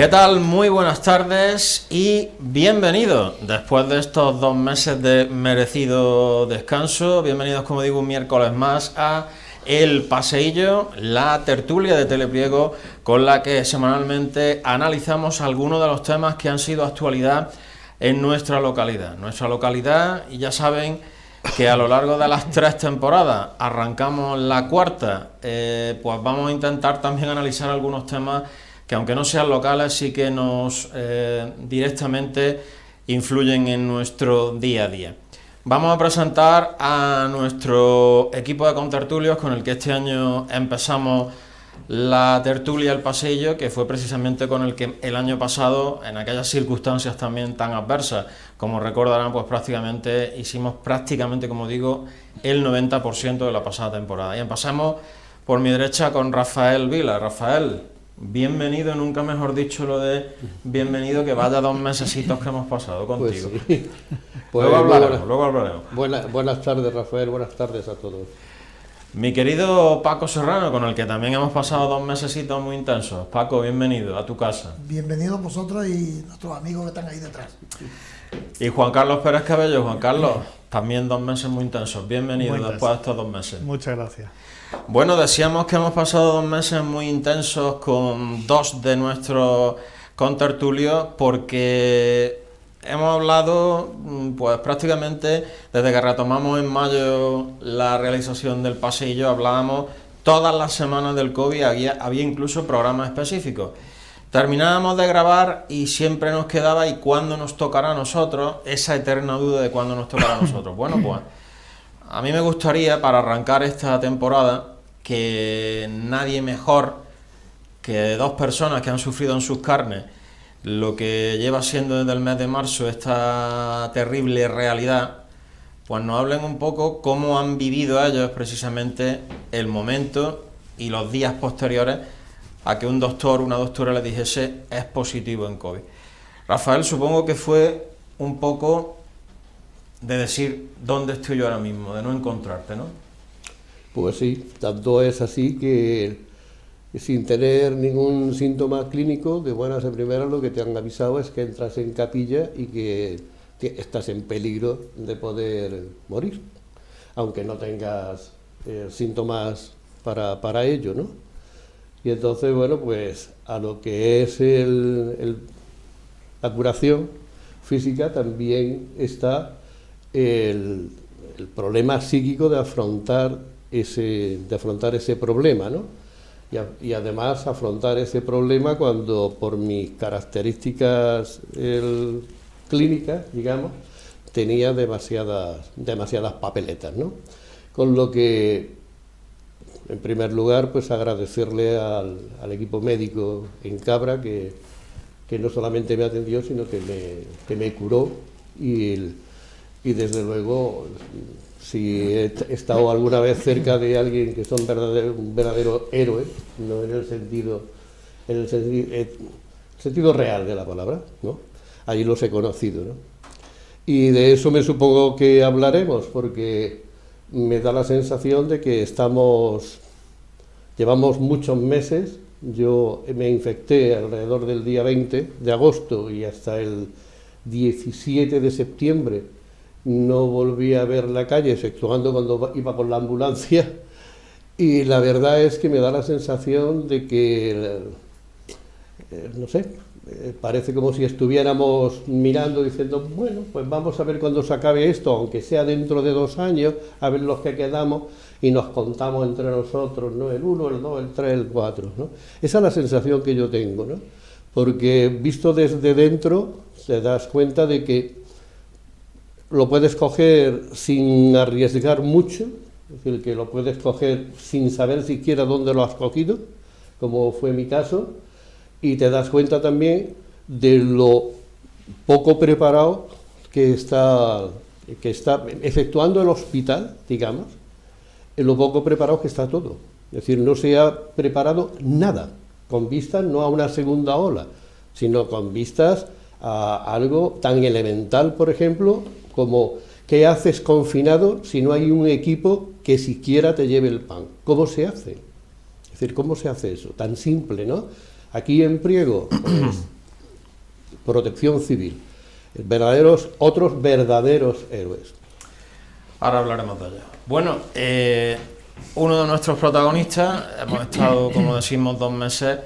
¿Qué tal? Muy buenas tardes y bienvenidos después de estos 2 meses de merecido descanso. Bienvenidos, como digo, un miércoles más a El Paseillo, la tertulia de Telepriego con la que semanalmente analizamos algunos de los temas que han sido actualidad en nuestra localidad. Y ya saben que a lo largo de las 3 temporadas, arrancamos la cuarta, pues vamos a intentar también analizar algunos temas que, aunque no sean locales, sí que nos directamente influyen en nuestro día a día. Vamos a presentar a nuestro equipo de contertulios con el que este año empezamos la tertulia El Pasillo, que fue precisamente con el que el año pasado, en aquellas circunstancias también tan adversas, como recordarán, pues hicimos prácticamente, como digo, el 90% de la pasada temporada. Y empezamos por mi derecha con Rafael Vila. Rafael, bienvenido, nunca mejor dicho lo de bienvenido, que vaya 2 mesecitos que hemos pasado contigo. Pues sí. Pues luego hablaremos. Buenas tardes, Rafael, buenas tardes a todos. Mi querido Paco Serrano, con el que también hemos pasado 2 mesecitos muy intensos. Paco, bienvenido a tu casa. Bienvenidos vosotros y nuestros amigos que están ahí detrás. Y Juan Carlos Pérez Cabello. Juan Carlos, también 2 meses muy intensos. Bienvenido después de estos 2 meses. Muchas gracias. Bueno, decíamos que hemos pasado 2 meses muy intensos con 2 de nuestros contertulios, porque hemos hablado, pues prácticamente desde que retomamos en mayo la realización del pasillo, hablábamos todas las semanas del COVID, había incluso programas específicos. Terminábamos de grabar y siempre nos quedaba ¿y cuándo nos tocará a nosotros? Esa eterna duda de cuándo nos tocará a nosotros. Bueno, pues a mí me gustaría, para arrancar esta temporada, que nadie mejor que 2 personas que han sufrido en sus carnes lo que lleva siendo desde el mes de marzo esta terrible realidad, pues nos hablen un poco cómo han vivido ellos precisamente el momento y los días posteriores a que un doctor o una doctora les dijese es positivo en COVID. Rafael, supongo que fue un poco de decir dónde estoy yo ahora mismo, de no encontrarte, ¿no? Pues sí, tanto es así que sin tener ningún síntoma clínico, de buenas a primeras lo que te han avisado es que entras en capilla y que estás en peligro de poder morir, aunque no tengas síntomas para ello, ¿no? Y entonces, bueno, pues a lo que es la curación física también está el problema psíquico de afrontar ese problema, ¿no? Y además afrontar ese problema cuando, por mis características clínicas, digamos, tenía demasiadas papeletas, ¿no? Con lo que, en primer lugar, pues agradecerle al equipo médico en Cabra que no solamente me atendió, sino que me curó y desde luego, si he estado alguna vez cerca de alguien que son un verdadero héroe, no en el sentido real de la palabra, ¿no? Allí los he conocido, ¿no? Y de eso me supongo que hablaremos, porque me da la sensación de que llevamos muchos meses. Yo me infecté alrededor del día 20 de agosto y hasta el 17 de septiembre no volví a ver la calle, exceptuando cuando iba con la ambulancia, y la verdad es que me da la sensación de que, no sé, parece como si estuviéramos mirando diciendo, bueno, pues vamos a ver cuándo se acabe esto, aunque sea dentro de 2 años, a ver los que quedamos y nos contamos entre nosotros, ¿no? El 1, el 2, el 3, el 4, ¿no? Esa es la sensación que yo tengo, ¿no? Porque visto desde dentro, te das cuenta de que lo puedes coger sin arriesgar mucho, es decir, que lo puedes coger sin saber siquiera dónde lo has cogido, como fue mi caso, y te das cuenta también de lo poco preparado que está efectuando el hospital, digamos, en lo poco preparado que está todo. Es decir, no se ha preparado nada, con vistas no a una segunda ola, sino con vistas a algo tan elemental, por ejemplo, como ¿qué haces confinado si no hay un equipo que siquiera te lleve el pan? ¿Cómo se hace? Es decir, ¿cómo se hace eso? Tan simple, ¿no? Aquí en Priego, pues, Protección Civil, otros verdaderos héroes. Ahora hablaremos de ello. Bueno, uno de nuestros protagonistas, hemos estado, como decimos, 2 meses,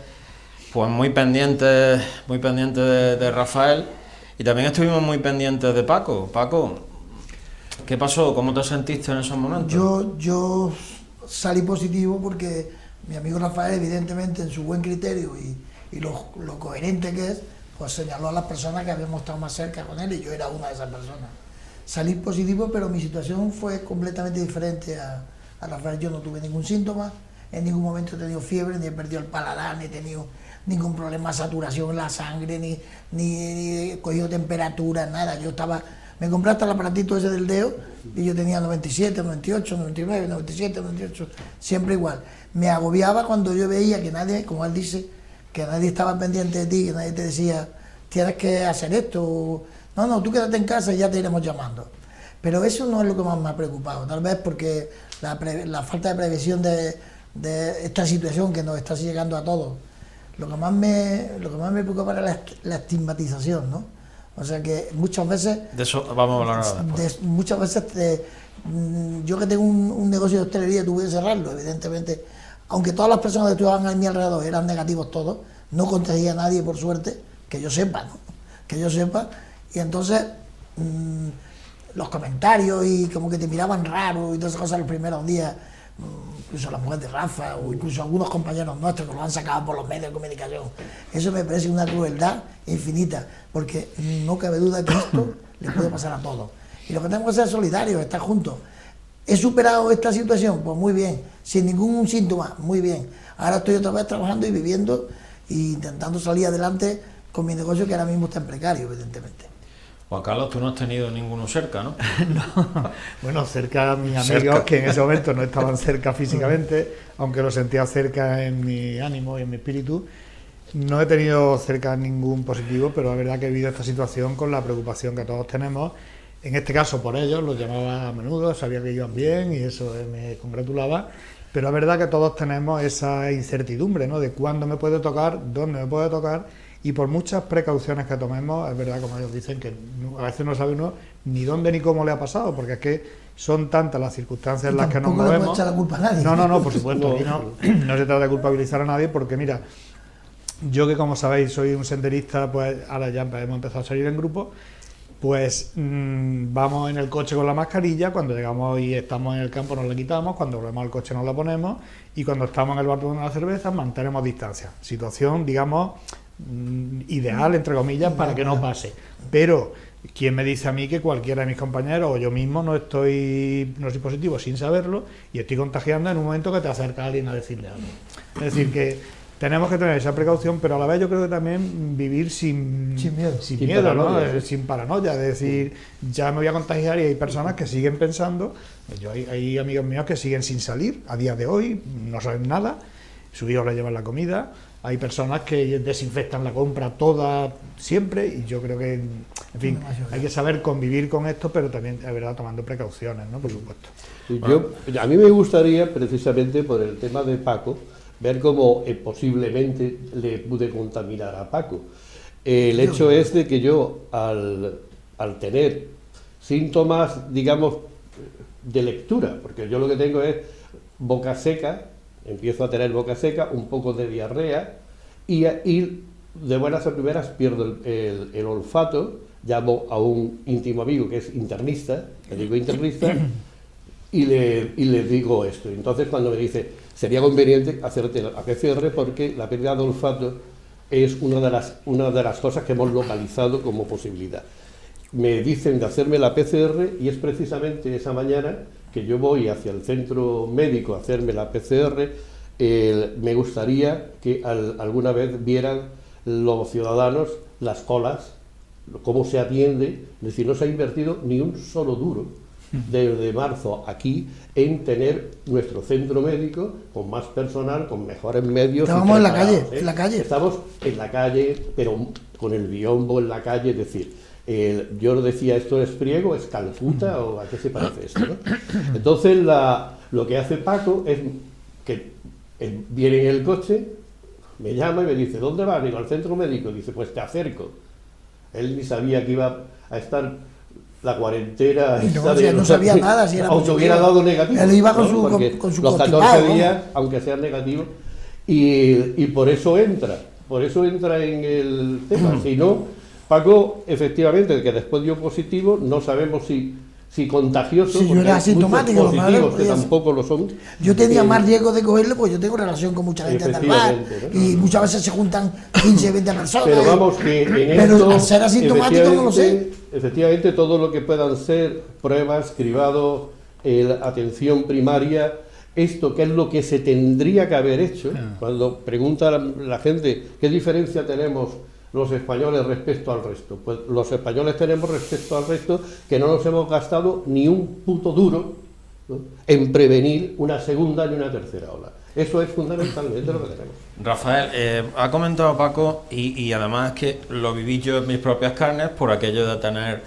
pues muy pendientes de Rafael, y también estuvimos muy pendientes de Paco. Paco, ¿qué pasó? ¿Cómo te sentiste en esos momentos? Yo salí positivo porque mi amigo Rafael, evidentemente, en su buen criterio y lo coherente que es, pues señaló a las personas que habíamos estado más cerca con él, y yo era una de esas personas. Salí positivo, pero mi situación fue completamente diferente a Rafael. Yo no tuve ningún síntoma, en ningún momento he tenido fiebre, ni he perdido el paladar, ni he tenido ningún problema de saturación en la sangre, ni he cogido temperatura, nada. Me compré hasta el aparatito ese del dedo y yo tenía 97, 98, 99, 97, 98, siempre igual. Me agobiaba cuando yo veía que nadie, como él dice, que nadie estaba pendiente de ti, que nadie te decía, tienes que hacer esto, no, tú quédate en casa y ya te iremos llamando. Pero eso no es lo que más me ha preocupado, tal vez porque la falta de previsión de esta situación que nos está llegando a todos. Lo que más me preocupa era la estigmatización, ¿no? O sea que muchas veces... De eso vamos a hablar ahora después. Muchas veces, yo que tengo un negocio de hostelería, tuve que cerrarlo, evidentemente. Aunque todas las personas que estuvieran a mi alrededor eran negativos todos, no contagié a nadie, por suerte, que yo sepa, ¿no? Que yo sepa. Y entonces, los comentarios y como que te miraban raro y todas esas cosas los primeros días, incluso la mujer de Rafa o incluso algunos compañeros nuestros que lo han sacado por los medios de comunicación, eso me parece una crueldad infinita, porque no cabe duda que esto le puede pasar a todos. Y lo que tenemos que ser es solidarios, estar juntos. ¿He superado esta situación? Pues muy bien, sin ningún síntoma, muy bien. Ahora estoy otra vez trabajando y viviendo e intentando salir adelante con mi negocio, que ahora mismo está en precario, evidentemente. Juan Carlos, tú no has tenido ninguno cerca, ¿no? No. Bueno, cerca a mis amigos que en ese momento no estaban cerca físicamente, aunque lo sentía cerca en mi ánimo y en mi espíritu. No he tenido cerca ningún positivo, pero la verdad que he vivido esta situación con la preocupación que todos tenemos. En este caso por ellos, los llamaba a menudo, sabía que iban bien y eso me congratulaba. Pero la verdad que todos tenemos esa incertidumbre, ¿no? De cuándo me puede tocar, dónde me puede tocar. Y por muchas precauciones que tomemos, es verdad, como ellos dicen, que a veces no sabe uno ni dónde ni cómo le ha pasado, porque es que son tantas las circunstancias en las que nos movemos. No le puede echar la culpa a nadie. No, por supuesto. Aquí no se trata de culpabilizar a nadie, porque mira, yo que como sabéis soy un senderista, pues ahora ya hemos empezado a salir en grupo, pues vamos en el coche con la mascarilla, cuando llegamos y estamos en el campo nos la quitamos, cuando volvemos al coche nos la ponemos, y cuando estamos en el bar tomando la cerveza mantenemos distancia. Situación, digamos, ideal, entre comillas, para que no pase. Pero ¿quién me dice a mí que cualquiera de mis compañeros o yo mismo no soy positivo sin saberlo y estoy contagiando en un momento que te acerca a alguien a decirle algo? Es decir, que tenemos que tener esa precaución, pero a la vez yo creo que también vivir sin miedo, ¿no? Sin paranoia, es decir, ya me voy a contagiar, y hay personas que siguen pensando, hay amigos míos que siguen sin salir a día de hoy, no saben nada, sus hijos les llevan la comida. Hay personas que desinfectan la compra toda siempre, y yo creo que, en fin, hay que saber convivir con esto, pero también, es verdad, tomando precauciones, ¿no? Por supuesto. A mí me gustaría, precisamente por el tema de Paco, ver cómo posiblemente le pude contaminar a Paco. El hecho es de que yo, al tener síntomas, digamos, de lectura, porque yo lo que tengo es boca seca, empiezo a tener boca seca, un poco de diarrea y de buenas a primeras pierdo el olfato. Llamo a un íntimo amigo que es internista, médico internista, y le digo esto. Entonces cuando me dice, sería conveniente hacerte la PCR porque la pérdida de olfato es una de las cosas que hemos localizado como posibilidad. Me dicen de hacerme la PCR y es precisamente esa mañana que yo voy hacia el centro médico a hacerme la PCR. Me gustaría que alguna vez vieran los ciudadanos las colas, cómo se atiende. Es decir, no se ha invertido ni un solo duro desde marzo aquí en tener nuestro centro médico con más personal, con mejores medios. Estábamos en la calle. Estamos en la calle, pero con el biombo en la calle, es decir, yo decía, ¿esto es Priego, es Calcuta o a qué se parece esto, ¿no? Entonces lo que hace Paco es que viene en el coche, Me llama y me dice, ¿dónde vas? Digo, al centro médico. Dice, pues te acerco. Él ni sabía que iba a estar la cuarentena. Y no sabía nada si era aunque positivo. hubiera dado negativo. Él iba con ¿no? su, con su los 14 constipado, días, aunque sean negativos, y por eso entra en el tema. Si no, Paco, efectivamente, que después dio positivo, no sabemos si contagioso, si yo era asintomático, muchos positivos que tampoco lo son. Yo tenía más riesgo de cogerlo, pues yo tengo relación con mucha gente del bar, ¿no? y muchas veces se juntan 15, 20 personas. Pero vamos, que en pero esto, al ser asintomático no lo sé. Efectivamente, todo lo que puedan ser pruebas, cribado, atención primaria, esto que es lo que se tendría que haber hecho, cuando pregunta la gente qué diferencia tenemos los españoles respecto al resto. Pues los españoles tenemos respecto al resto que no nos hemos gastado ni un puto duro, ¿no?, en prevenir una segunda ni una tercera ola. Eso es fundamentalmente lo que tenemos. Rafael, ha comentado Paco, y además que lo viví yo en mis propias carnes por aquello de tener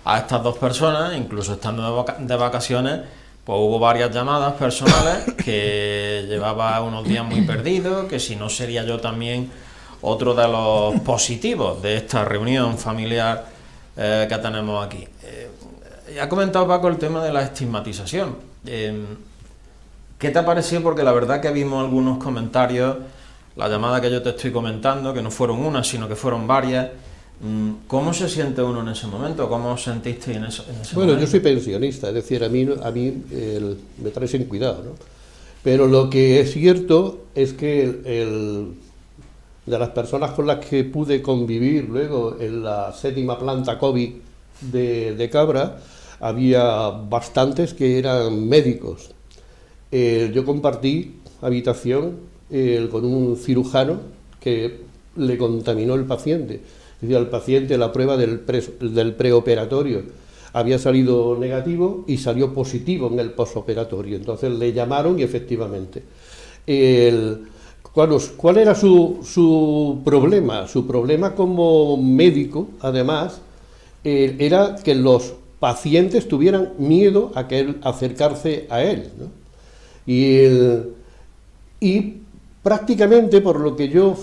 a estas dos personas, incluso estando de vacaciones, pues hubo varias llamadas personales que llevaba unos días muy perdidos, que si no sería yo también otro de los positivos de esta reunión familiar que tenemos aquí. Ha comentado Paco el tema de la estigmatización. ¿Qué te ha parecido? Porque la verdad que vimos algunos comentarios, la llamada que yo te estoy comentando, que no fueron una, sino que fueron varias. ¿Cómo se siente uno en ese momento? ¿Cómo os sentiste en ese momento? Yo soy pensionista, es decir, a mí me traes en cuidado, ¿no? Pero lo que es cierto es que de las personas con las que pude convivir luego en la 7ª planta COVID de Cabra, había bastantes que eran médicos. Yo compartí habitación con un cirujano que le contaminó el paciente. Es decir, al paciente la prueba del preoperatorio había salido negativo y salió positivo en el posoperatorio. Entonces le llamaron y efectivamente. ¿Cuál era su problema? Su problema como médico, además, era que los pacientes tuvieran miedo a acercarse a él, ¿no? Y prácticamente, por lo que yo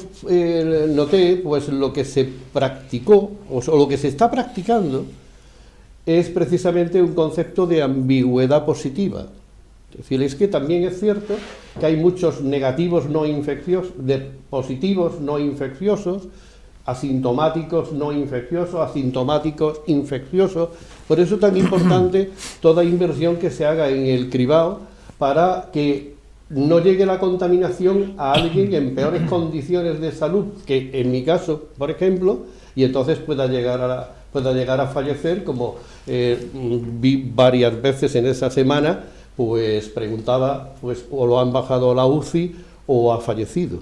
noté, pues lo que se practicó, o lo que se está practicando, es precisamente un concepto de ambigüedad positiva. Es decir, es que también es cierto que hay muchos negativos no infecciosos, positivos no infecciosos, asintomáticos no infecciosos, asintomáticos infecciosos. Por eso es tan importante toda inversión que se haga en el cribado para que no llegue la contaminación a alguien en peores condiciones de salud que en mi caso, por ejemplo, y entonces pueda llegar a fallecer, como vi varias veces en esa semana. Pues preguntaba, pues o lo han bajado a la UCI o ha fallecido.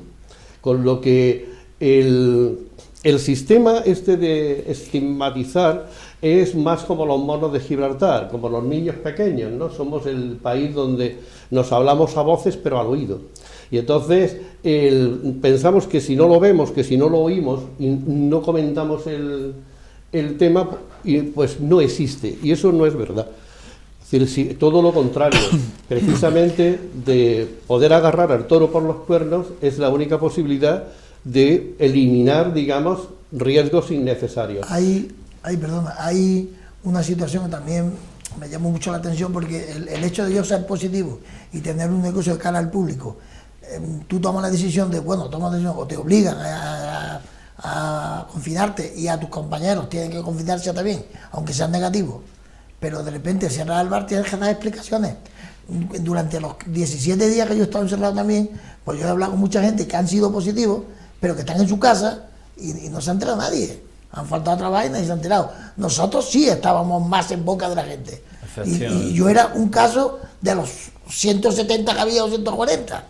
Con lo que el sistema este de estigmatizar es más como los monos de Gibraltar, como los niños pequeños, ¿no? Somos el país donde nos hablamos a voces pero al oído. Y entonces pensamos que si no lo vemos, que si no lo oímos y no comentamos el tema, pues no existe. Y eso no es verdad. Es decir, todo lo contrario, precisamente de poder agarrar al toro por los cuernos es la única posibilidad de eliminar, digamos, riesgos innecesarios. Hay una situación que también me llamó mucho la atención, porque el hecho de yo ser positivo y tener un negocio de cara al público, tú tomas la decisión o te obligan a confinarte, y a tus compañeros tienen que confinarse también, aunque sean negativos. Pero de repente cierras el bar, tienes que dar explicaciones. Durante los 17 días que yo he estado encerrado también, pues yo he hablado con mucha gente que han sido positivos, pero que están en su casa y no se ha enterado nadie. Han faltado otra vaina y se han enterado. Nosotros sí estábamos más en boca de la gente. Y yo era un caso de los 170 que había, o 140,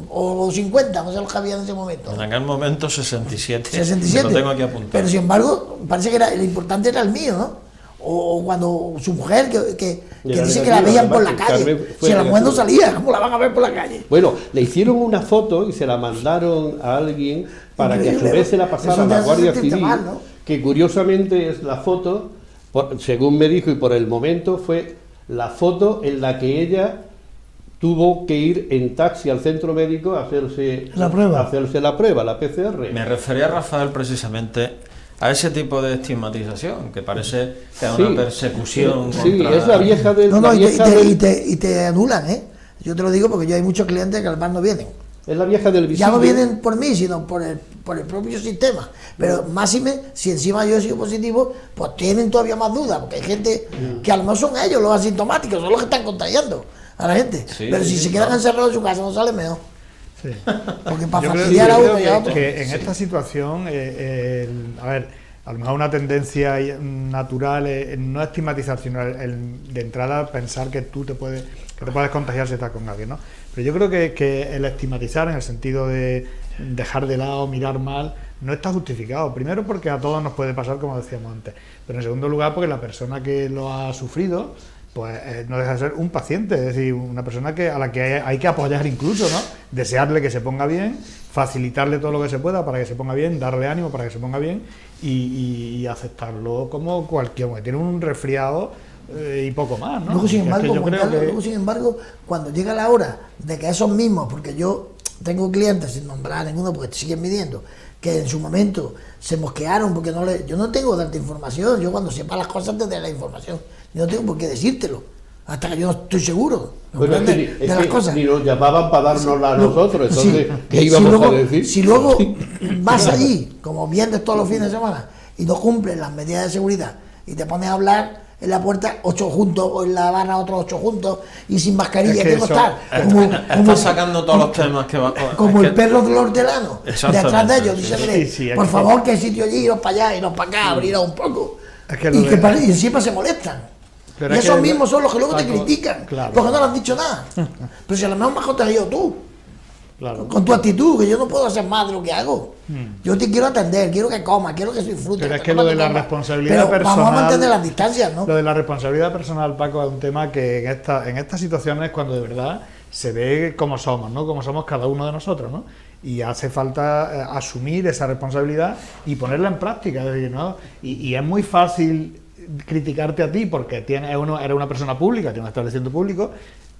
o 50, no sé los que había en ese momento. En aquel momento 67. 67. Lo tengo aquí apuntado. Pero sin embargo, parece que lo importante era el mío, ¿no? O cuando su mujer, que dice que la veían por la calle. Si la mujer no salía, ¿cómo la van a ver por la calle? Bueno, le hicieron una foto y se la mandaron a alguien para que a su vez se la pasara a la Guardia Civil, mal, ¿no? Que curiosamente es la foto, según me dijo y por el momento, fue la foto en la que ella tuvo que ir en taxi al centro médico a hacerse La prueba. la PCR. Me refería, Rafael, precisamente a ese tipo de estigmatización, que parece que es Sí. una persecución. Sí, contra... es la vieja del... No, la y vieja del- te anulan, ¿eh? Yo te lo digo porque yo hay muchos clientes que al bar no vienen. es la vieja del Ya no visible. vienen por mí, sino por el propio sistema. Pero máxime, si encima yo he sido positivo, pues tienen todavía más dudas, porque hay gente que a lo mejor son ellos los asintomáticos, son los que están contagiando a la gente. Sí, pero si sí, se quedan claro. encerrados en su casa, no sale mejor. Sí. Porque para Yo creo- fastidiar yo a creo uno y a otro. que en esta situación, a ver, a lo mejor una tendencia natural no estigmatizar, sino de entrada pensar que te puedes contagiar si estás con alguien, ¿no? Pero yo creo que el estigmatizar en el sentido de dejar de lado, mirar mal, no está justificado. Primero porque a todos nos puede pasar, como decíamos antes, pero en segundo lugar porque la persona que lo ha sufrido pues no deja de ser un paciente, es decir, una persona a la que hay que apoyar incluso, ¿no? Desearle que se ponga bien, facilitarle todo lo que se pueda para que se ponga bien, darle ánimo para que se ponga bien y aceptarlo como cualquier, que tiene un resfriado y poco más, ¿no? Luego, sin Es que embargo, yo Juan creo Carlos, que- luego, sin embargo, cuando llega la hora de que esos mismos, porque yo tengo clientes, sin nombrar a ninguno porque te siguen midiendo, que en su momento se mosquearon porque yo no tengo tanta información, yo cuando sepa las cosas te daré la información, yo no tengo por qué decírtelo, hasta que yo no estoy seguro, ¿me Bueno, es que comprendes? ni- es de las que cosas. ni nos llamaban para dárnosla a Luego- nosotros, entonces, sí, ¿qué si íbamos luego, a decir? Si luego vas allí, como vienes todos los fines de semana, y no cumples las medidas de seguridad, y te pones a hablar en la puerta 8 juntos, o en la barra otros 8 juntos, y sin mascarilla, Es que tengo que eso- estar Está sacando todos los temas que va... como es el que- perro del hortelano, Exactamente, detrás de ellos, sí, diciéndole, sí, es por que- favor, que hay sitio allí, iros para allá, iros para acá, abriros un poco. Es que lo y, de- y encima se molestan. Pero Y es esos que- mismos son los que luego te Paco, critican, claro. porque no le han dicho nada. Pero si a lo mejor me has contagiado tú. Claro. Con tu actitud, que yo no puedo hacer más de lo que hago. Yo te quiero atender, quiero que comas, quiero que disfrutes. Pero es que lo de la responsabilidad Pero personal... vamos a mantener las distancias, ¿no? Lo de la responsabilidad personal, Paco, es un tema que en estas situaciones cuando de verdad se ve cómo somos, ¿no? Como somos cada uno de nosotros, ¿no? Y hace falta asumir esa responsabilidad y ponerla en práctica, es decir, ¿no? Y es muy fácil criticarte a ti porque eres una persona pública, tienes un establecimiento público,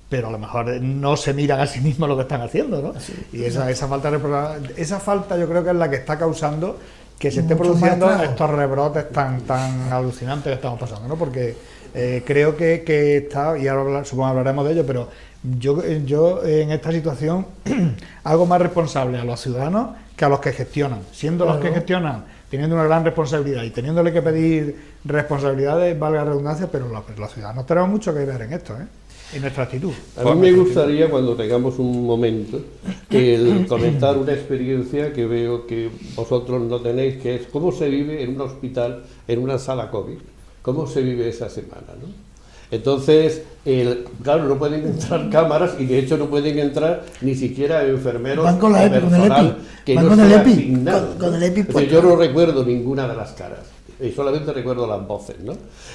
pero a lo mejor no se miran a sí mismos lo que están haciendo, ¿no? Y esa falta de responsabilidad, esa falta yo creo que es la que está causando que se esté Mucho más produciendo estrago. estos rebrotes tan alucinantes que estamos pasando, ¿no? Porque creo que está, y ahora supongo hablaremos de ello, pero yo en esta situación hago más responsable a los ciudadanos que a los que gestionan, siendo los que Claro. gestionan teniendo una gran responsabilidad y teniéndole que pedir responsabilidades, valga la redundancia, pero los ciudadanos tenemos mucho que ver en esto, ¿eh? En nuestra actitud. A mí me gustaría, cuando tengamos un momento, el comentar una experiencia que veo que vosotros no tenéis, que es cómo se vive en un hospital, en una sala COVID, cómo se vive esa semana, ¿no? Entonces, claro, no pueden entrar cámaras y de hecho no pueden entrar ni siquiera enfermeros Van con la o EPI, con el personal EPI. que Van no con el esté EPI, asignado, con ¿no? el EPI Es decir, puesto. yo no recuerdo ninguna de las caras, solamente recuerdo las voces, ¿no?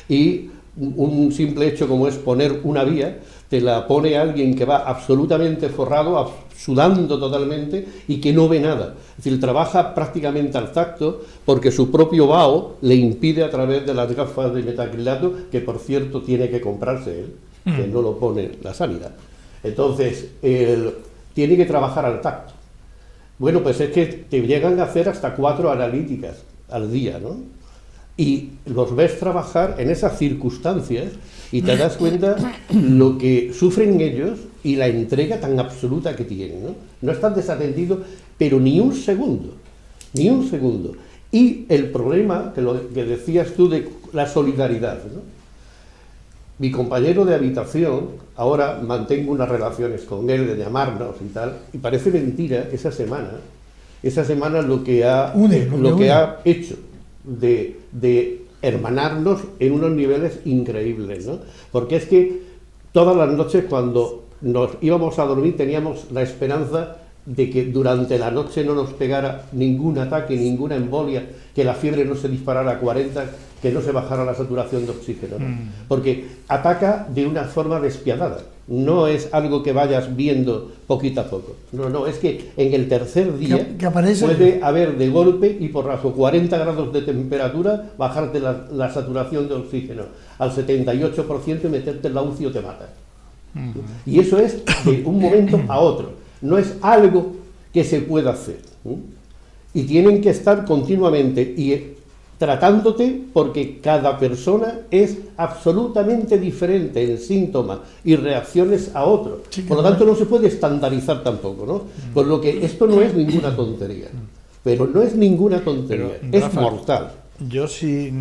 Y un simple hecho como es poner una vía, te la pone alguien que va absolutamente forrado, sudando totalmente y que no ve nada. Es decir, trabaja prácticamente al tacto porque su propio vaho le impide a través de las gafas de metacrilato, que por cierto tiene que comprarse él, que no lo pone la sanidad. Entonces, tiene que trabajar al tacto. Bueno, pues es que te llegan a hacer hasta 4 analíticas al día, ¿no? Y los ves trabajar en esas circunstancias y te das cuenta lo que sufren ellos y la entrega tan absoluta que tienen, ¿no? No están desatendidos, pero ni un segundo, ni un segundo. Y el problema, que decías tú, de la solidaridad, ¿no? Mi compañero de habitación, ahora mantengo unas relaciones con él de llamarnos y tal, y parece mentira esa semana lo que ha hecho de hermanarnos en unos niveles increíbles, ¿no? Porque es que todas las noches cuando nos íbamos a dormir teníamos la esperanza de que durante la noche no nos pegara ningún ataque, ninguna embolia, que la fiebre no se disparara a 40, que no se bajara la saturación de oxígeno, ¿no? Porque ataca de una forma despiadada, no es algo que vayas viendo poquito a poco, no, es que en el tercer día Que aparece. puede haber de golpe y porrazo 40 grados de temperatura, bajarte la saturación de oxígeno al 78% y meterte en la UCI o te mata. Y eso es de un momento a otro, no es algo que se pueda hacer. Y tienen que estar continuamente y tratándote, porque cada persona es absolutamente diferente en síntomas y reacciones a otros. Por lo tanto, no se puede estandarizar tampoco, ¿no? Por lo que esto no es ninguna tontería, pero no es ninguna tontería, Pero, es Rafa, mortal. Yo sí,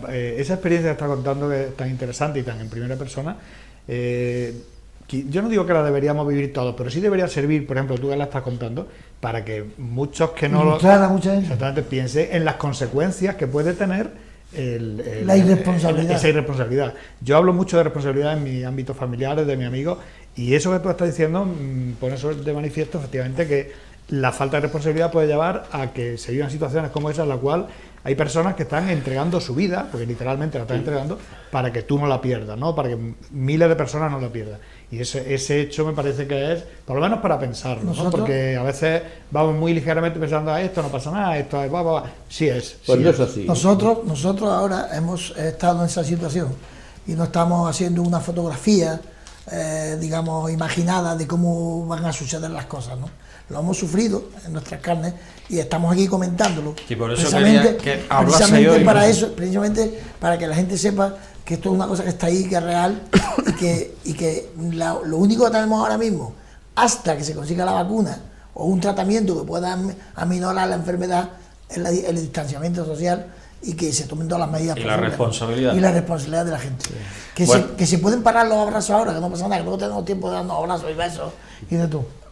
esa experiencia que está contando, que es tan interesante y tan en primera persona, yo no digo que la deberíamos vivir todos, pero sí debería servir, por ejemplo, tú que la estás contando, para que muchos que no lo... Claro, mucha gente. Exactamente, piense en las consecuencias que puede tener La irresponsabilidad. esa irresponsabilidad. Yo hablo mucho de responsabilidad en mi ámbito familiar, de mi amigo, y eso que tú estás diciendo pone eso de manifiesto, efectivamente, que la falta de responsabilidad puede llevar a que se vivan situaciones como esa, en la cual hay personas que están entregando su vida, porque literalmente la están entregando, para que tú no la pierdas, ¿no? Para que miles de personas no la pierdan. Y ese hecho me parece que es, por lo menos para pensarlo, ¿no? Porque a veces vamos muy ligeramente pensando, esto no pasa nada, esto es... Sí es. Pues sí no es así. Nosotros ahora hemos estado en esa situación y no estamos haciendo una fotografía, digamos, imaginada de cómo van a suceder las cosas, ¿no? Lo hemos sufrido en nuestras carnes y estamos aquí comentándolo. Y por eso quería que hablase hoy. Precisamente para que la gente sepa que esto es una cosa que está ahí, que es real y que lo único que tenemos ahora mismo, hasta que se consiga la vacuna o un tratamiento que pueda aminorar la enfermedad, es el distanciamiento social y que se tomen todas las medidas posibles. La responsabilidad. Y la responsabilidad de la gente. Sí. Que se pueden parar los abrazos ahora, que no pasa nada, que luego tenemos tiempo de darnos abrazos y besos y de todo.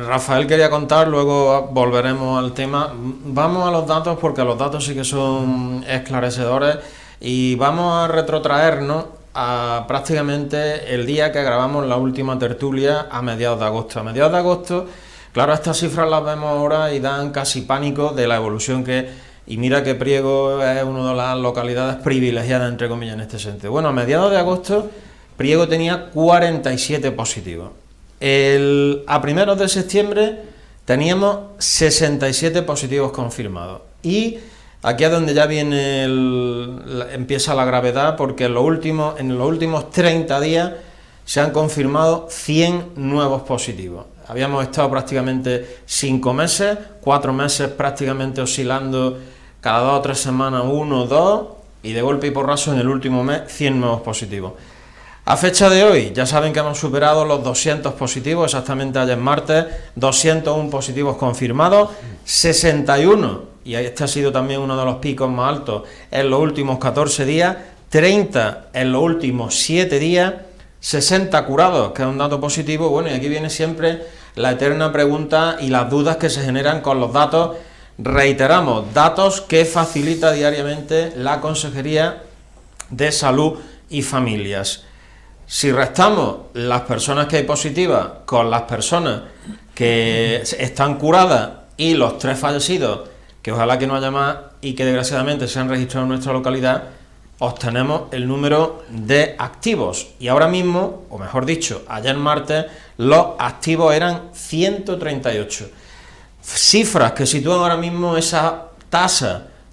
Rafael quería contar, luego volveremos al tema. Vamos a los datos, porque los datos sí que son esclarecedores, y vamos a retrotraernos a prácticamente el día que grabamos la última tertulia a mediados de agosto. A mediados de agosto, claro, estas cifras las vemos ahora y dan casi pánico de la evolución que... Y mira que Priego es una de las localidades privilegiadas, entre comillas, en este sentido. Bueno, a mediados de agosto, Priego tenía 47 positivos. A primeros de septiembre teníamos 67 positivos confirmados. Y aquí es donde ya viene empieza la gravedad, porque en los últimos 30 días se han confirmado 100 nuevos positivos. Habíamos estado prácticamente 5 meses, 4 meses prácticamente oscilando cada 2 o 3 semanas, 1, 2, y de golpe y porrazo en el último mes 100 nuevos positivos. A fecha de hoy, ya saben que hemos superado los 200 positivos, exactamente ayer martes, 201 positivos confirmados, 61, y este ha sido también uno de los picos más altos en los últimos 14 días, 30 en los últimos 7 días, 60 curados, que es un dato positivo. Bueno, y aquí viene siempre la eterna pregunta y las dudas que se generan con los datos. Reiteramos, datos que facilita diariamente la Consejería de Salud y Familias. Si restamos las personas que hay positivas con las personas que están curadas y los 3 fallecidos, que ojalá que no haya más y que desgraciadamente se han registrado en nuestra localidad, obtenemos el número de activos. Y ahora mismo, o mejor dicho, ayer martes, los activos eran 138. Cifras que sitúan ahora mismo esa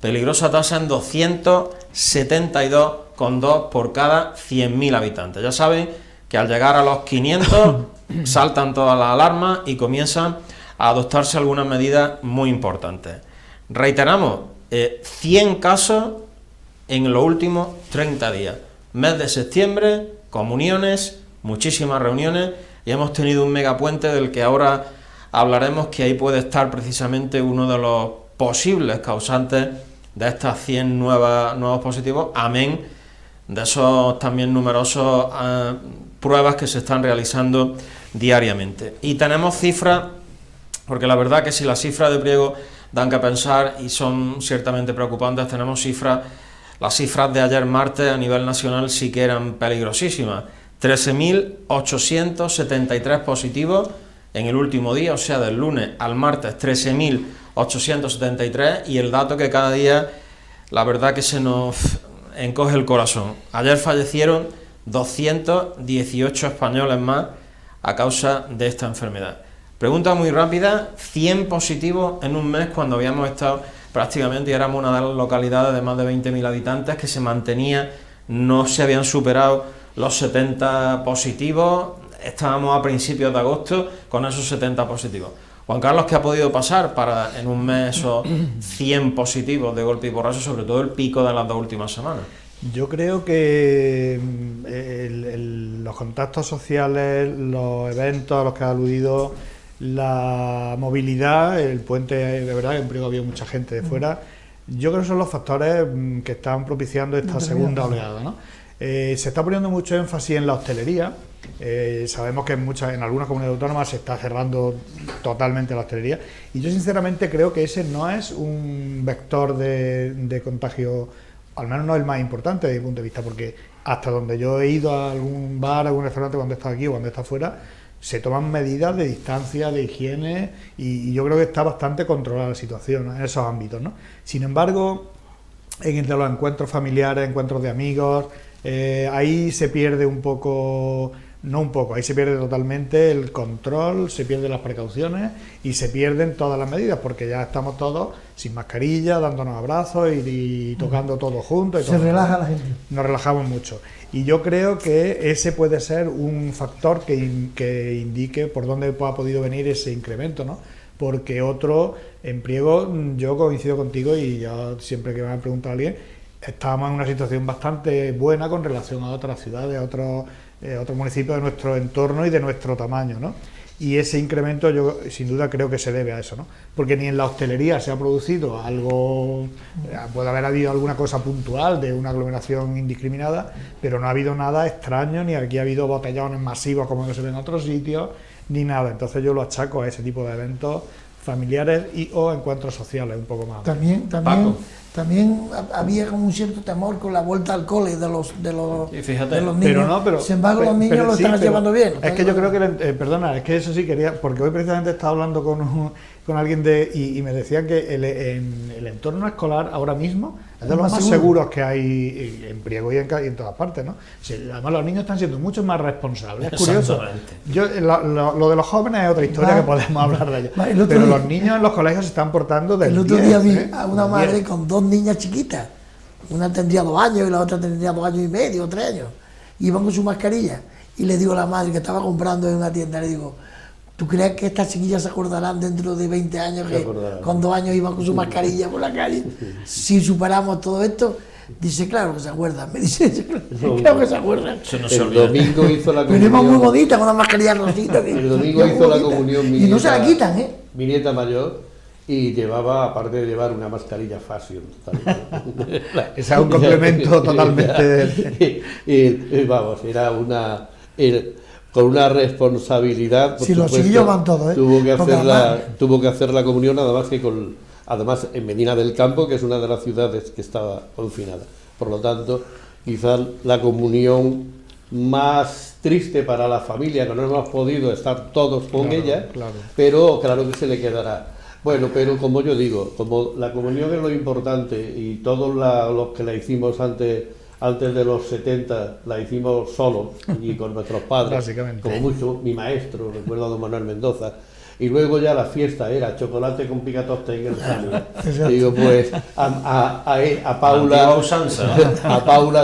peligrosa tasa en 272,2 por cada 100.000 habitantes. Ya saben que al llegar a los 500 saltan todas las alarmas y comienzan a adoptarse algunas medidas muy importantes. Reiteramos, 100 casos en los últimos 30 días. Mes de septiembre, comuniones, muchísimas reuniones, y hemos tenido un megapuente del que ahora hablaremos, que ahí puede estar precisamente uno de los posibles causantes de estas 100 nuevos positivos, amén de esos también numerosos pruebas que se están realizando diariamente. Y tenemos cifras, porque la verdad que si las cifras de Priego dan que pensar y son ciertamente preocupantes, tenemos cifras, las cifras de ayer martes a nivel nacional sí que eran peligrosísimas. 13.873 positivos en el último día, o sea, del lunes al martes, 13.873, y el dato que cada día, la verdad que se nos encoge el corazón. Ayer fallecieron 218 españoles más a causa de esta enfermedad. Pregunta muy rápida: 100 positivos en un mes, cuando habíamos estado prácticamente, y éramos una de las localidades de más de 20.000 habitantes que se mantenía, no se habían superado los 70 positivos. estábamos a principios de agosto con esos 70 positivos. Juan Carlos, ¿qué ha podido pasar para en un mes esos 100 positivos de golpe y porrazo, sobre todo el pico de las 2 últimas semanas? Yo creo que los contactos sociales, los eventos a los que ha aludido, la movilidad, el puente, de verdad, en Priego había mucha gente de fuera. Yo creo que son los factores que están propiciando esta segunda oleada, ¿no? Se está poniendo mucho énfasis en la hostelería. Sabemos que en algunas comunidades autónomas se está cerrando totalmente la hostelería, y yo sinceramente creo que ese no es un vector de contagio, al menos no el más importante desde mi punto de vista, porque hasta donde yo he ido a algún bar, a algún restaurante cuando he estado aquí o cuando he estado fuera, se toman medidas de distancia, de higiene, y yo creo que está bastante controlada la situación, ¿no?, en esos ámbitos, ¿no? Sin embargo, entre los encuentros familiares, encuentros de amigos, ahí se pierde un poco, no un poco, ahí se pierde totalmente el control, se pierden las precauciones y se pierden todas las medidas, porque ya estamos todos sin mascarilla, dándonos abrazos y tocando todos juntos. Se relaja la gente. Nos relajamos mucho. Y yo creo que ese puede ser un factor que indique por dónde ha podido venir ese incremento, ¿no? Porque otro, en Priego, yo coincido contigo, y yo siempre que me ha preguntado alguien, estábamos en una situación bastante buena con relación a otras ciudades, a otros municipios de nuestro entorno y de nuestro tamaño, ¿no? Y ese incremento yo sin duda creo que se debe a eso, ¿no? Porque ni en la hostelería se ha producido algo, puede haber habido alguna cosa puntual de una aglomeración indiscriminada, pero no ha habido nada extraño, ni aquí ha habido botellones masivos como se ven en otros sitios, ni nada. Entonces yo lo achaco a ese tipo de eventos familiares o encuentros sociales un poco más. También había como un cierto temor con la vuelta al cole de los niños. Sin embargo, los niños lo están llevando bien. Es que yo creo que, perdona, es que eso sí quería, porque hoy precisamente estaba hablando con alguien y me decían que el entorno escolar ahora mismo es de los más seguros que hay en Priego y en todas partes, ¿no? Además, los niños están siendo mucho más responsables. Es curioso. Lo de los jóvenes es otra historia que podemos hablar de ella. Pero los niños en los colegios se están portando del 10. El otro día vi a una madre con 2 niñas chiquitas. Una tendría 2 años y la otra tendría 2 años y medio, 3 años. Iban con su mascarilla. Y le digo a la madre que estaba comprando en una tienda, le digo, ¿tú crees que estas chiquillas se acordarán dentro de 20 años que con 2 años iban con su mascarilla por la calle? Si superamos todo esto, dice, claro que se acuerdan. Me dice, claro que se acuerdan. El domingo hizo la comunión. Venimos muy bonitas con una mascarilla rosita. El domingo hizo la comunión mi nieta, y no se la quitan, ¿eh? Mi nieta mayor, y llevaba, aparte de llevar una mascarilla fashion. Ese es un complemento totalmente. y vamos, era con una responsabilidad. Si los chiquillos van todos, ¿eh? Tuvo que hacer la comunión, nada más que además en Medina del Campo, que es una de las ciudades que estaba confinada. Por lo tanto, quizás la comunión más triste para la familia, que no hemos podido estar todos con ella, pero claro que se le quedará. Bueno, pero como yo digo, como la comunión es lo importante, y todos los que la hicimos antes de los 70 la hicimos solos y con nuestros padres, como mucho, mi maestro, recuerdo a don Manuel Mendoza, y luego ya la fiesta era chocolate con picatoste en el sándwich. Digo, pues a Paula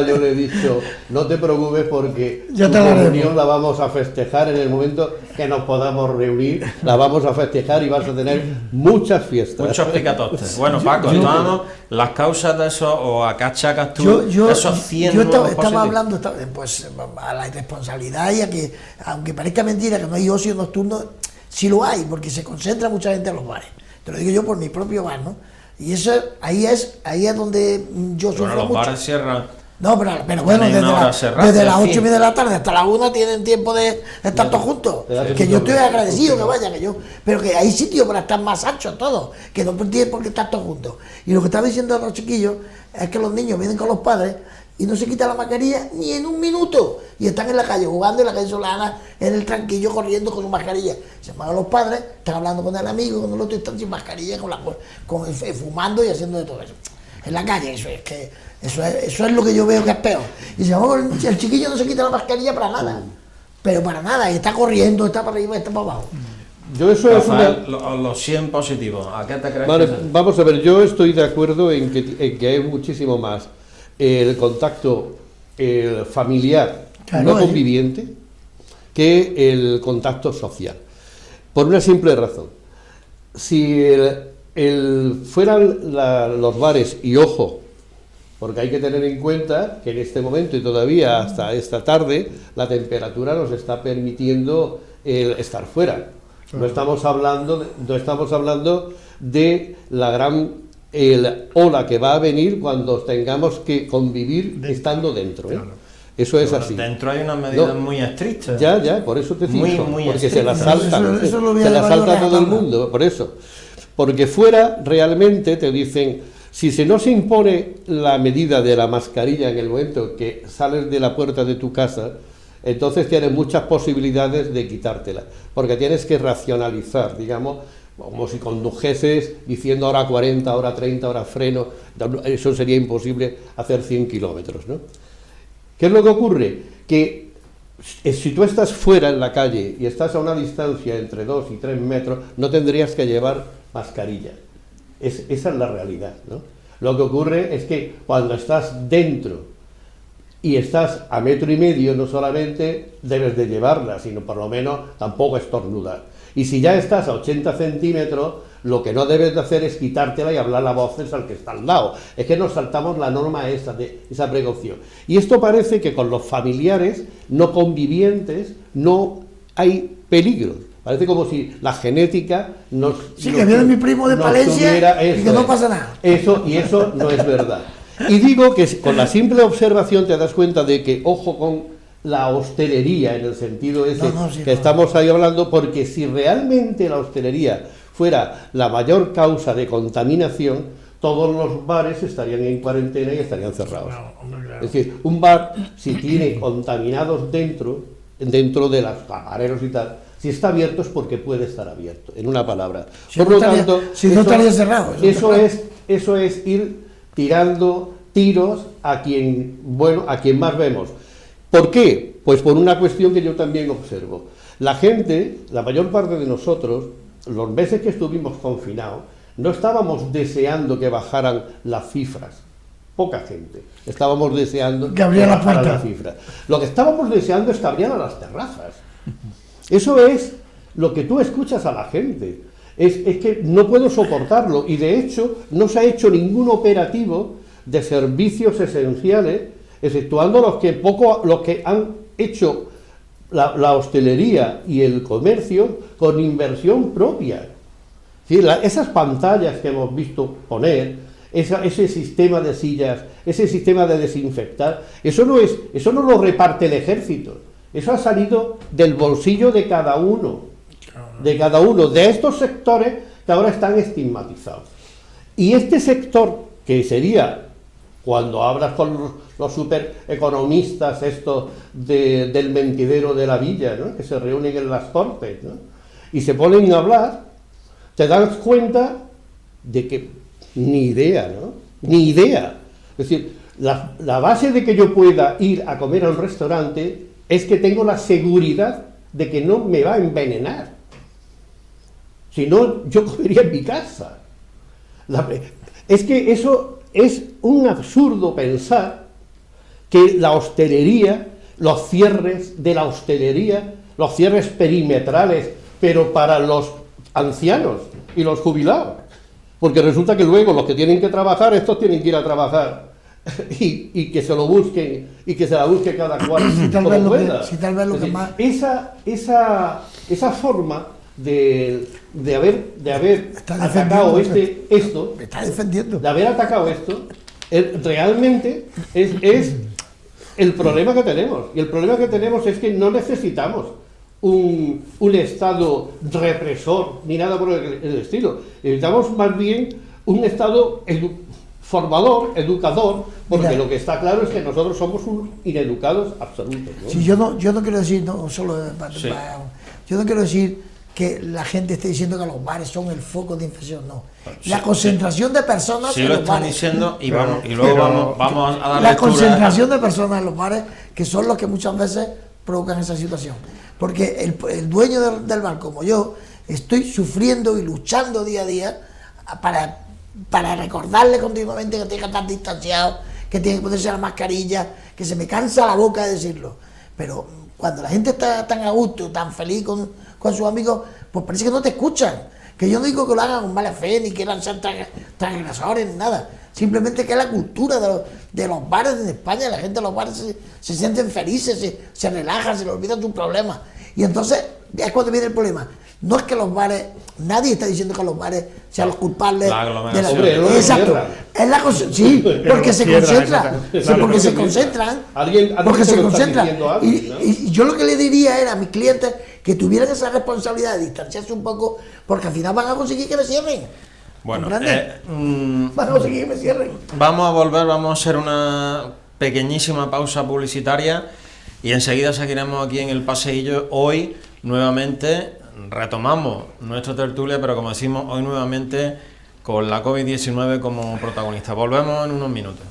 yo le he dicho, no te preocupes porque la reunión la vamos a festejar en el momento que nos podamos reunir, la vamos a festejar y vas a tener muchas fiestas. Muchos picatostes. Bueno, Paco, entonces las causas de eso, o a qué achacas tú esos 100 Yo estaba hablando pues a la irresponsabilidad y a que, aunque parezca mentira que no hay ocio nocturno, sí lo hay, porque se concentra mucha gente en los bares. Te lo digo yo por mi propio bar, ¿no? Y eso ahí es donde yo sufro los mucho. Bares cierran. No, pero bueno, desde las 8 de la tarde hasta las 1 tienen tiempo de estar todos juntos. Que yo estoy agradecido que vayan, pero que hay sitio para estar más anchos todos, que no tienen por qué estar todos juntos. Y lo que estaba diciendo a los chiquillos es que los niños vienen con los padres y no se quitan la mascarilla ni en un minuto, y están en la calle jugando en la calle Solana, en el tranquillo, corriendo con su mascarilla. Se van a los padres, están hablando con el amigo, con el otro, y están sin mascarilla, fumando y haciendo de todo eso en la calle. Eso es lo que yo veo que es peor. Y si el chiquillo no se quita la mascarilla para nada, pero para nada, y está corriendo, está para arriba, está para abajo. Yo eso Rafael, los 100 positivos, ¿a qué te crees? Vale, vamos a ver, yo estoy de acuerdo en que hay muchísimo más el contacto familiar, no conviviente, que el contacto social. Por una simple razón. Si fueran los bares, y ojo, porque hay que tener en cuenta que en este momento y todavía hasta esta tarde la temperatura nos está permitiendo el estar fuera. No estamos hablando de la gran ola que va a venir cuando tengamos que convivir estando dentro, ¿eh? Claro. Eso es así. Dentro hay unas medidas No. muy estrictas. Ya, por eso te digo, Muy porque se las estrictas. saltan, Eso lo voy a se las llevar yo salta a todo el rajatabla. mundo, por eso. Porque fuera realmente te dicen, si no se impone la medida de la mascarilla en el momento que sales de la puerta de tu casa, entonces tienes muchas posibilidades de quitártela, porque tienes que racionalizar, digamos, como si condujeses diciendo ahora 40, ahora 30, ahora freno, eso sería imposible hacer 100 kilómetros, ¿no? ¿Qué es lo que ocurre? Que si tú estás fuera en la calle y estás a una distancia entre 2 y 3 metros, no tendrías que llevar mascarilla. Esa es la realidad, ¿no? Lo que ocurre es que cuando estás dentro y estás a 1,5 metros, no solamente debes de llevarla, sino por lo menos tampoco estornudar. Y si ya estás a 80 centímetros, lo que no debes de hacer es quitártela y hablar a voces al que está al lado. Es que nos saltamos la norma esa precaución. Y esto parece que con los familiares no convivientes no hay peligros. Parece como si la genética nos... Sí, que viene mi primo de Palencia y que no pasa nada. Y eso no es verdad. Y digo que con la simple observación te das cuenta de que, ojo con la hostelería, en el sentido ese estamos ahí hablando, porque si realmente la hostelería fuera la mayor causa de contaminación, todos los bares estarían en cuarentena y estarían cerrados. Claro. Es decir, un bar, si tiene contaminados dentro de los camareros y tal, si está abierto es porque puede estar abierto, en una palabra. Si no estaría cerrado. Eso es ir tirando tiros a quien más vemos. ¿Por qué? Pues por una cuestión que yo también observo. La gente, la mayor parte de nosotros, los meses que estuvimos confinados, no estábamos deseando que bajaran las cifras. Poca gente. Estábamos deseando que abrieran las cifras. Lo que estábamos deseando es que abrieran las terrazas. Eso es lo que tú escuchas a la gente. Es que no puedo soportarlo. Y de hecho, no se ha hecho ningún operativo de servicios esenciales, exceptuando los que han hecho la hostelería y el comercio con inversión propia. ¿Sí? Esas pantallas que hemos visto poner, ese sistema de sillas, ese sistema de desinfectar, eso no lo reparte el ejército, eso ha salido del bolsillo de cada uno, de estos sectores que ahora están estigmatizados. Y este sector, que sería, cuando hablas con los supereconomistas estos del mentidero de la villa, ¿no?, que se reúnen en las cortes, ¿no?, y se ponen a hablar, te das cuenta de que ni idea, ¿no? Ni idea. Es decir, la base de que yo pueda ir a comer a un restaurante es que tengo la seguridad de que no me va a envenenar. Si no, yo comería en mi casa. Es que eso es un absurdo pensar que la hostelería, los cierres de la hostelería, los cierres perimetrales, pero para los ancianos y los jubilados, porque resulta que luego los que tienen que trabajar, estos tienen que ir a trabajar y que se lo busquen y que se la busque cada cual como pueda. Esa forma de haber atacado esto, realmente es el problema que tenemos. Y el problema que tenemos es que no necesitamos un Estado represor ni nada por el estilo. Necesitamos más bien un Estado formador, educador, porque lo que está claro es que nosotros somos ineducados absolutos, ¿no? Sí, yo no quiero decir, no solo yo no quiero decir que la gente esté diciendo que los bares son el foco de infección, no. La concentración de personas en los bares. Sí, lo están diciendo y luego vamos a dar la concentración de personas en los bares, que son los que muchas veces provocan esa situación. Porque el dueño del bar, como yo, estoy sufriendo y luchando día a día para recordarle continuamente que tiene que estar distanciado, que tiene que ponerse la mascarilla, que se me cansa la boca de decirlo. Pero cuando la gente está tan a gusto, tan feliz con sus amigos, pues parece que no te escuchan. Que yo no digo que lo hagan con mala fe, ni quieran ser tan agresores, ni nada. Simplemente que es la cultura de los bares en España. La gente de los bares se sienten felices, se relajan, se les olvidan sus problemas. Y entonces es cuando viene el problema. No es que los bares, nadie está diciendo que los bares sean los culpables de la... Hombre, exacto, es la cosa, sí, porque se concentran, porque se concentran, porque se concentran. Y yo lo que le diría era a mis clientes que tuvieran esa responsabilidad de distanciarse un poco, porque al final van a conseguir que me cierren. Bueno, van a conseguir que me cierren. Vamos a volver, vamos a hacer una pequeñísima pausa publicitaria y enseguida seguiremos aquí en el paseillo. Hoy nuevamente retomamos nuestra tertulia, pero como decimos, hoy nuevamente con la COVID-19 como protagonista. Volvemos en unos minutos.